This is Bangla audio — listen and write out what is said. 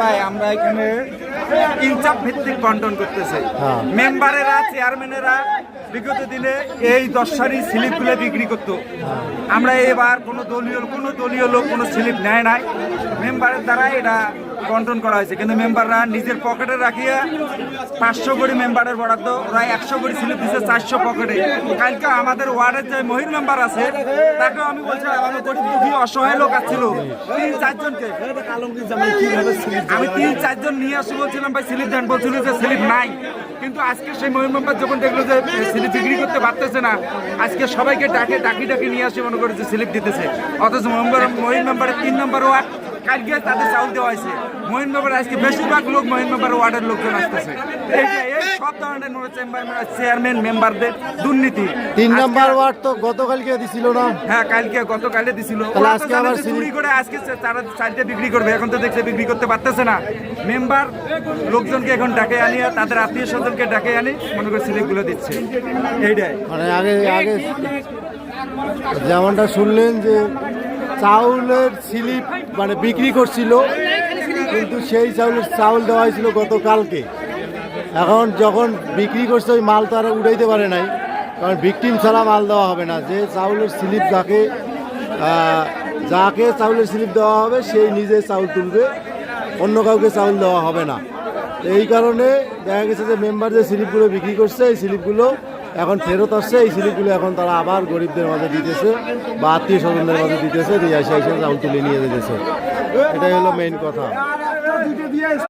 ভাই আমরা এখানে ইনচাপ ভিত্তিক বন্টন করতেছে। মেম্বারেরা চেয়ারম্যানেরা বিগত দিনে এই 10 সারি স্লিপগুলো বিক্রি করতো। আমরা এবার কোনো দলীয় লোক কোনো স্লিপ নেয় নাই, মেম্বারের দ্বারা এটা বন্টন করা হয়েছে। কিন্তু মেম্বাররা নিজের পকেটে রাখিয়া 500 কোটি মেম্বারের বরাদ্দ, প্রায় 100 কোটি স্লিপ দিচ্ছে 400 পকেটে। কালকে আমাদের ওয়ার্ডের যে মহিলা মেম্বার আছে তাকেও আমি বলছিলাম, আমি গরিব দুঃখী অসহায় লোক আসছিল 3-4 জনকে, আমি 3-4 জন নিয়ে আসি বলছিলাম ভাই স্লিপ দেন, বলছিল যে স্লিপ নাই। কিন্তু আজকে সেই মহিলা মেম্বার যখন দেখলো যে স্লিপ বিক্রি করতে পারতেছে না, আজকে সবাইকে ডাকি নিয়ে আসি মনে করে যে স্লিপ দিতেছে। অথচ মহিলা মেম্বারের 3 নম্বর ওয়ার্ড কালকে তাদের চাউল দেওয়া হয়েছে। মহিন মেম্বার আজকে বেশিরভাগ লোক মহিন মেম্বার ওয়ার্ডের লোকজন আসতেছে। এই সব ধরনের চেয়ারম্যান মেম্বারদের দুর্নীতি। 3 নম্বর ওয়ার্ড তো গতকালকে দিছিল না? হ্যাঁ, গতকালে দিছিল। আজকে আবার চুরি করে আজকে তারা চাইতে বিক্রি করবে, এখন তো দেখছে বিক্রি করতে পারতেছে না। মেম্বার লোকজনকে এখন ডাকে আনিয়ে তাদের আত্মীয় স্বজনকে ডাকে আনি মনে করে স্লিপগুলো দিচ্ছে। এইটাই মানে আগে যেমনটা শুনলেন যে চাউলের স্লিপ মানে বিক্রি করছিল, কিন্তু সেই চাউল দেওয়া হয়েছিল গতকালকে। এখন যখন বিক্রি করছে ওই মাল তো আর উঠাইতে পারে নাই, কারণ ভিকটিম ছাড়া মাল দেওয়া হবে না। যে চাউলের স্লিপ যাকে চাউলের স্লিপ দেওয়া হবে সেই নিজে চাউল তুলবে, অন্য কাউকে চাউল দেওয়া হবে না। এই কারণে দেখা গেছে যে মেম্বার যে স্লিপগুলো বিক্রি করছে এই স্লিপগুলো এখন ফেরত আসছে। এই স্লিপগুলো এখন তারা আবার গরিবদের মাঝে দিতেছে বা আত্মীয় স্বজনদের মাঝে দিতেছে, দিয়ে এসে চাউল তুলে নিয়ে যেতেছে। এটাই হলো মেইন কথা।